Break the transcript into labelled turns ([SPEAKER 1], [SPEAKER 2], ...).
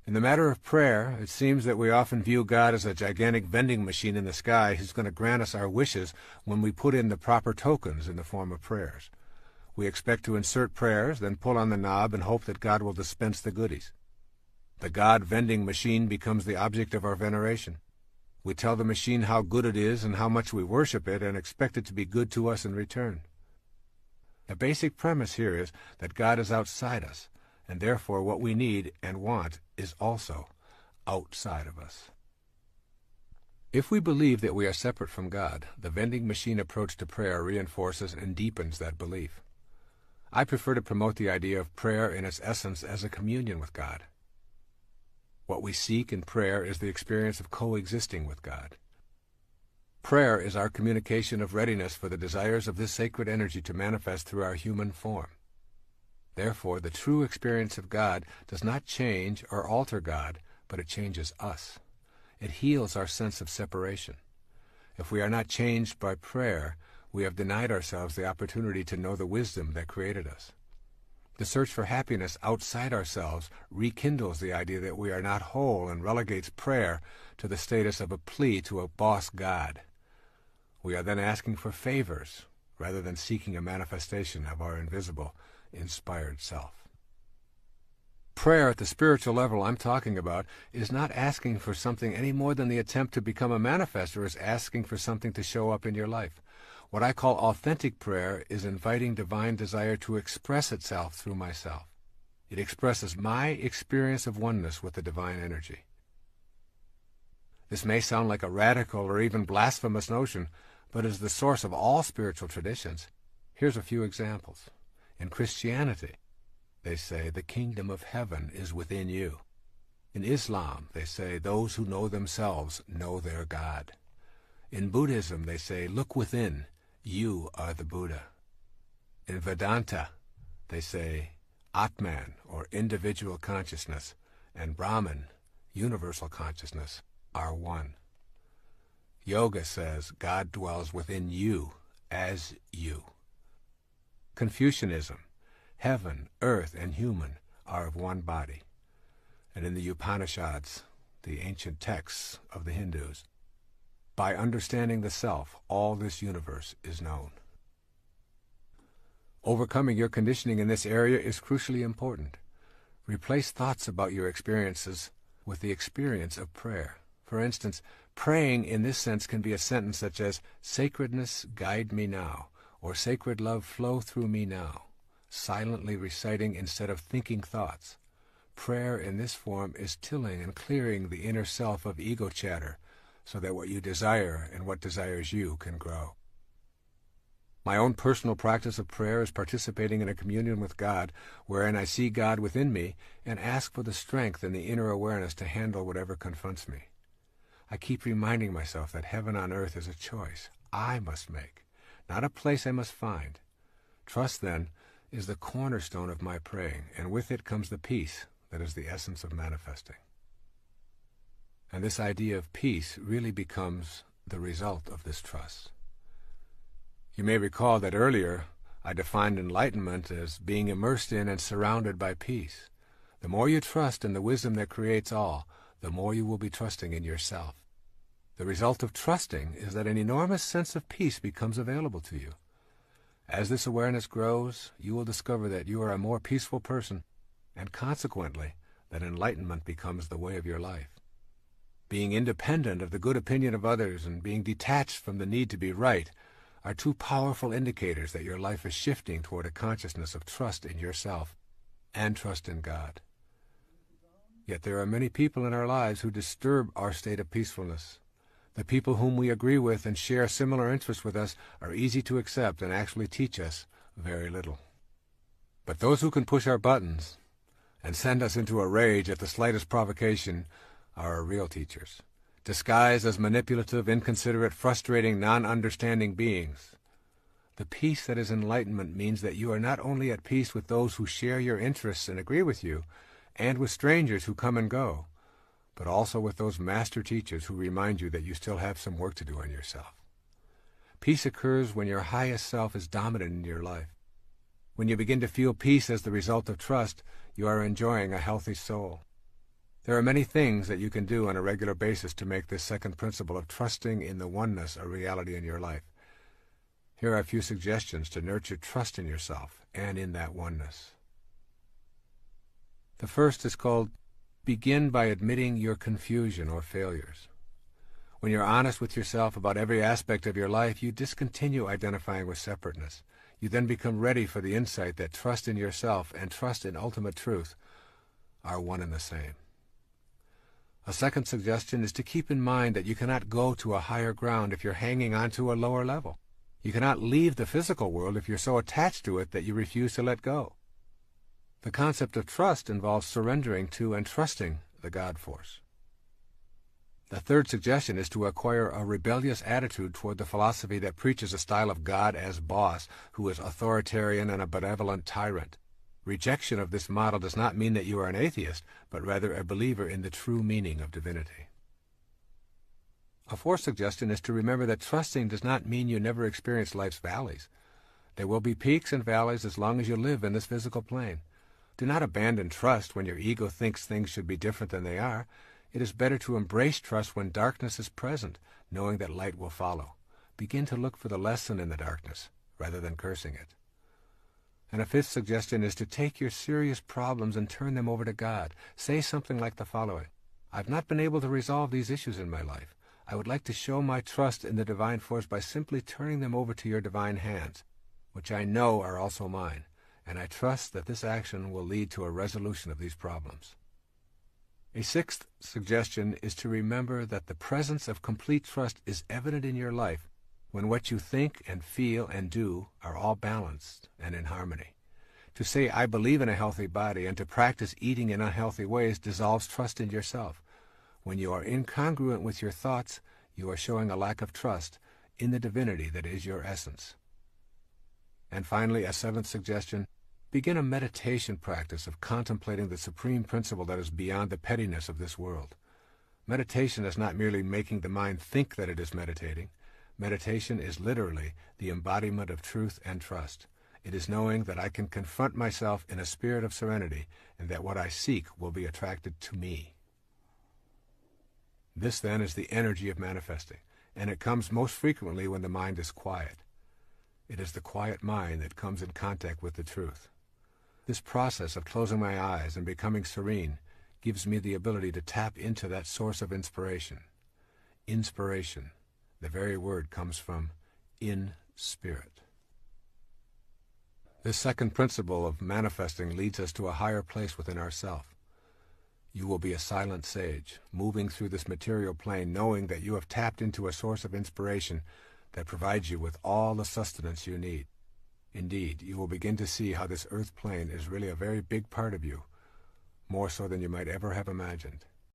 [SPEAKER 1] In the matter of prayer, it seems that we often view God as a gigantic vending machine in the sky who's going to grant us our wishes when we put in the proper tokens in the form of prayers. We expect to insert prayers, then pull on the knob and hope that God will dispense the goodies. The God vending machine becomes the object of our veneration. We tell the machine how good it is and how much we worship it and expect it to be good to us in return. The basic premise here is that God is outside us, and therefore what we need and want is also outside of us. If we believe that we are separate from God, the vending machine approach to prayer reinforces and deepens that belief. I prefer to promote the idea of prayer in its essence as a communion with God. What we seek in prayer is the experience of coexisting with God. Prayer is our communication of readiness for the desires of this sacred energy to manifest through our human form. Therefore, the true experience of God does not change or alter God, but it changes us. It heals our sense of separation. If we are not changed by prayer, we have denied ourselves the opportunity to know the wisdom that created us. The search for happiness outside ourselves rekindles the idea that we are not whole and relegates prayer to the status of a plea to a boss God. We are then asking for favors rather than seeking a manifestation of our invisible, inspired self. Prayer at the spiritual level I'm talking about is not asking for something any more than the attempt to become a manifester is asking for something to show up in your life. What I call authentic prayer is inviting divine desire to express itself through myself. It expresses my experience of oneness with the divine energy. This may sound like a radical or even blasphemous notion, but is the source of all spiritual traditions. Here's a few examples. In Christianity, they say the kingdom of heaven is within you. In Islam, they say those who know themselves know their God. In Buddhism, they say, look within, you are the Buddha. In Vedanta, they say Atman, or individual consciousness, and Brahman, universal consciousness, are one. Yoga says God dwells within you as you. Confucianism, heaven, earth, and human are of one body. And in the Upanishads, the ancient texts of the Hindus, by understanding the self, all this universe is known. Overcoming your conditioning in this area is crucially important. Replace thoughts about your experiences with the experience of prayer. For instance, praying in this sense can be a sentence such as, "Sacredness, guide me now," or "Sacred love, flow through me now," silently reciting instead of thinking thoughts. Prayer in this form is tilling and clearing the inner self of ego chatter, so that what you desire and what desires you can grow. My own personal practice of prayer is participating in a communion with God, wherein I see God within me and ask for the strength and the inner awareness to handle whatever confronts me. I keep reminding myself that heaven on earth is a choice I must make, not a place I must find. Trust, then, is the cornerstone of my praying, and with it comes the peace that is the essence of manifesting. And this idea of peace really becomes the result of this trust. You may recall that earlier I defined enlightenment as being immersed in and surrounded by peace. The more you trust in the wisdom that creates all, the more you will be trusting in yourself. The result of trusting is that an enormous sense of peace becomes available to you. As this awareness grows, you will discover that you are a more peaceful person, and consequently, that enlightenment becomes the way of your life. Being independent of the good opinion of others and being detached from the need to be right are two powerful indicators that your life is shifting toward a consciousness of trust in yourself and trust in God. Yet there are many people in our lives who disturb our state of peacefulness. The people whom we agree with and share similar interests with us are easy to accept and actually teach us very little. But those who can push our buttons and send us into a rage at the slightest provocation are our real teachers, disguised as manipulative, inconsiderate, frustrating, non-understanding beings. The peace that is enlightenment means that you are not only at peace with those who share your interests and agree with you, and with strangers who come and go, but also with those master teachers who remind you that you still have some work to do on yourself. Peace occurs when your highest self is dominant in your life. When you begin to feel peace as the result of trust, you are enjoying a healthy soul. There are many things that you can do on a regular basis to make this second principle of trusting in the oneness a reality in your life. Here are a few suggestions to nurture trust in yourself and in that oneness. The first is called begin by admitting your confusion or failures. When you're honest with yourself about every aspect of your life, you discontinue identifying with separateness. You then become ready for the insight that trust in yourself and trust in ultimate truth are one and the same. A second suggestion is to keep in mind that you cannot go to a higher ground if you're hanging on to a lower level. You cannot leave the physical world if you're so attached to it that you refuse to let go. The concept of trust involves surrendering to and trusting the God force. The third suggestion is to acquire a rebellious attitude toward the philosophy that preaches a style of God as boss, who is authoritarian and a benevolent tyrant. Rejection of this model does not mean that you are an atheist, but rather a believer in the true meaning of divinity. A fourth suggestion is to remember that trusting does not mean you never experience life's valleys. There will be peaks and valleys as long as you live in this physical plane. Do not abandon trust when your ego thinks things should be different than they are. It is better to embrace trust when darkness is present, knowing that light will follow. Begin to look for the lesson in the darkness, rather than cursing it. And a fifth suggestion is to take your serious problems and turn them over to God. Say something like the following: I've not been able to resolve these issues in my life. I would like to show my trust in the divine force by simply turning them over to your divine hands, which I know are also mine, and I trust that this action will lead to a resolution of these problems. A sixth suggestion is to remember that the presence of complete trust is evident in your life when what you think and feel and do are all balanced and in harmony. To say, I believe in a healthy body, and to practice eating in unhealthy ways dissolves trust in yourself. When you are incongruent with your thoughts, you are showing a lack of trust in the divinity that is your essence. And finally, a seventh suggestion: begin a meditation practice of contemplating the supreme principle that is beyond the pettiness of this world. Meditation is not merely making the mind think that it is meditating. Meditation is literally the embodiment of truth and trust. It is knowing that I can confront myself in a spirit of serenity, and that what I seek will be attracted to me. This, then, is the energy of manifesting, and it comes most frequently when the mind is quiet. It is the quiet mind that comes in contact with the truth. This process of closing my eyes and becoming serene gives me the ability to tap into that source of inspiration. Inspiration, the very word comes from in spirit. This second principle of manifesting leads us to a higher place within ourself. You will be a silent sage, moving through this material plane, knowing that you have tapped into a source of inspiration that provides you with all the sustenance you need. Indeed, you will begin to see how this earth plane is really a very big part of you, more so than you might ever have imagined.